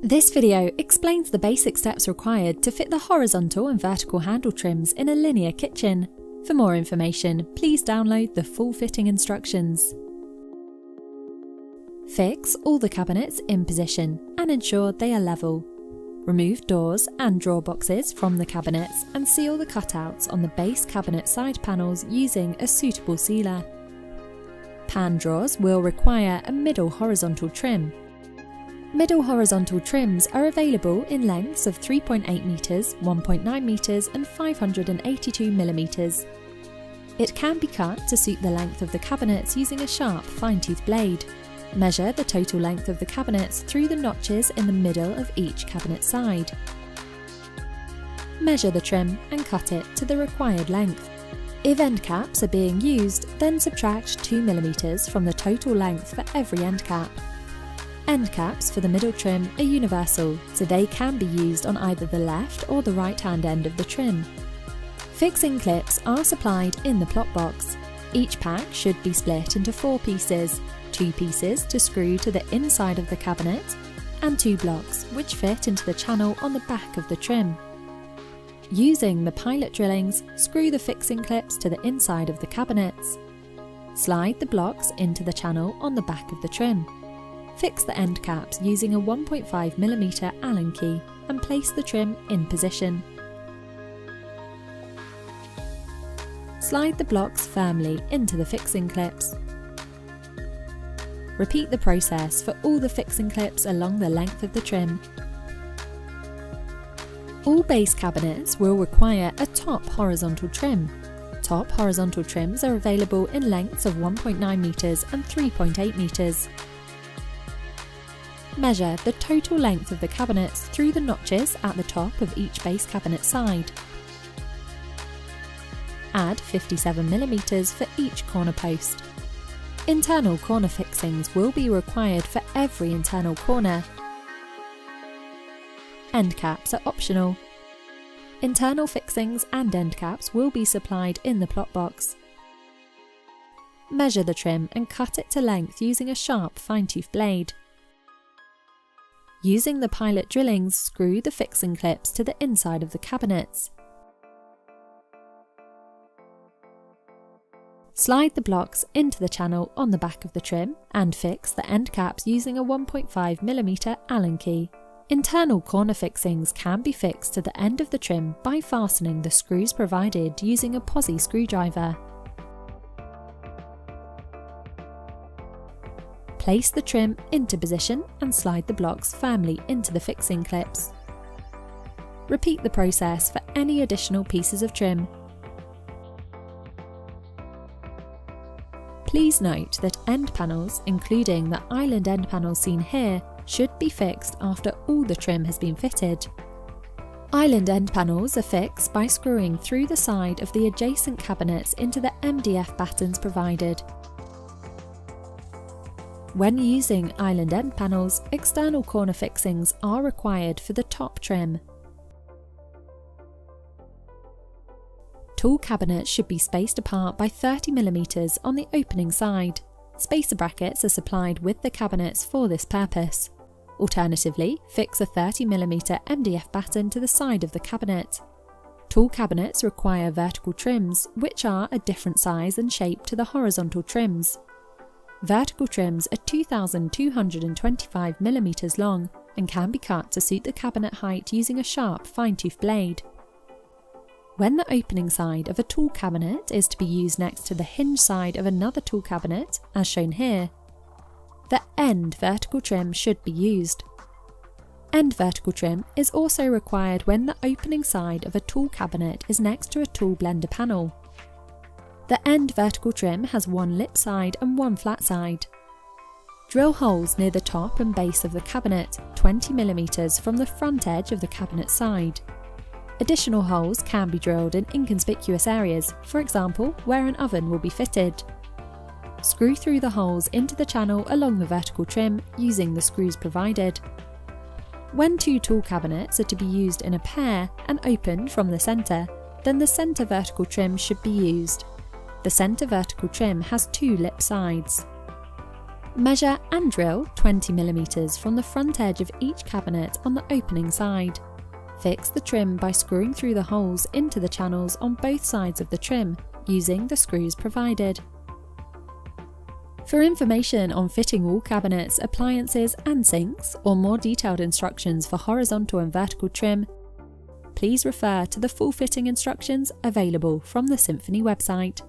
This video explains the basic steps required to fit the horizontal and vertical handle trims in a linear kitchen. For more information, please download the full fitting instructions. Fix all the cabinets in position and ensure they are level. Remove doors and drawer boxes from the cabinets and seal the cutouts on the base cabinet side panels using a suitable sealer. Pan drawers will require a middle horizontal trim. Middle horizontal trims are available in lengths of 3.8 metres, 1.9 metres and 582 millimetres. It can be cut to suit the length of the cabinets using a sharp fine-tooth blade. Measure the total length of the cabinets through the notches in the middle of each cabinet side. Measure the trim and cut it to the required length. If end caps are being used, then subtract 2 millimetres from the total length for every end cap. End caps for the middle trim are universal, so they can be used on either the left or the right hand end of the trim. Fixing clips are supplied in the plot box. Each pack should be split into 4 pieces, 2 pieces to screw to the inside of the cabinet, and 2 blocks which fit into the channel on the back of the trim. Using the pilot drillings, screw the fixing clips to the inside of the cabinets. Slide the blocks into the channel on the back of the trim. Fix the end caps using a 1.5mm Allen key and place the trim in position. Slide the blocks firmly into the fixing clips. Repeat the process for all the fixing clips along the length of the trim. All base cabinets will require a top horizontal trim. Top horizontal trims are available in lengths of 1.9 metres and 3.8 metres. Measure the total length of the cabinets through the notches at the top of each base cabinet side. Add 57mm for each corner post. Internal corner fixings will be required for every internal corner. End caps are optional. Internal fixings and end caps will be supplied in the plot box. Measure the trim and cut it to length using a sharp fine-tooth blade. Using the pilot drillings, screw the fixing clips to the inside of the cabinets. Slide the blocks into the channel on the back of the trim and fix the end caps using a 1.5mm Allen key. Internal corner fixings can be fixed to the end of the trim by fastening the screws provided using a posi screwdriver. Place the trim into position and slide the blocks firmly into the fixing clips. Repeat the process for any additional pieces of trim. Please note that end panels, including the island end panels seen here, should be fixed after all the trim has been fitted. Island end panels are fixed by screwing through the side of the adjacent cabinets into the MDF battens provided. When using island end panels, external corner fixings are required for the top trim. Tall cabinets should be spaced apart by 30mm on the opening side. Spacer brackets are supplied with the cabinets for this purpose. Alternatively, fix a 30mm MDF batten to the side of the cabinet. Tall cabinets require vertical trims, which are a different size and shape to the horizontal trims. Vertical trims are 2,225mm long and can be cut to suit the cabinet height using a sharp fine-tooth blade. When the opening side of a tall cabinet is to be used next to the hinge side of another tall cabinet, as shown here, the end vertical trim should be used. End vertical trim is also required when the opening side of a tall cabinet is next to a tall blender panel. The end vertical trim has 1 lip side and 1 flat side. Drill holes near the top and base of the cabinet, 20mm from the front edge of the cabinet side. Additional holes can be drilled in inconspicuous areas, for example where an oven will be fitted. Screw through the holes into the channel along the vertical trim using the screws provided. When 2 tall cabinets are to be used in a pair and opened from the centre, then the centre vertical trim should be used. The centre vertical trim has 2 lip sides. Measure and drill 20mm from the front edge of each cabinet on the opening side. Fix the trim by screwing through the holes into the channels on both sides of the trim, using the screws provided. For information on fitting wall cabinets, appliances and sinks, or more detailed instructions for horizontal and vertical trim, please refer to the full fitting instructions available from the Symphony website.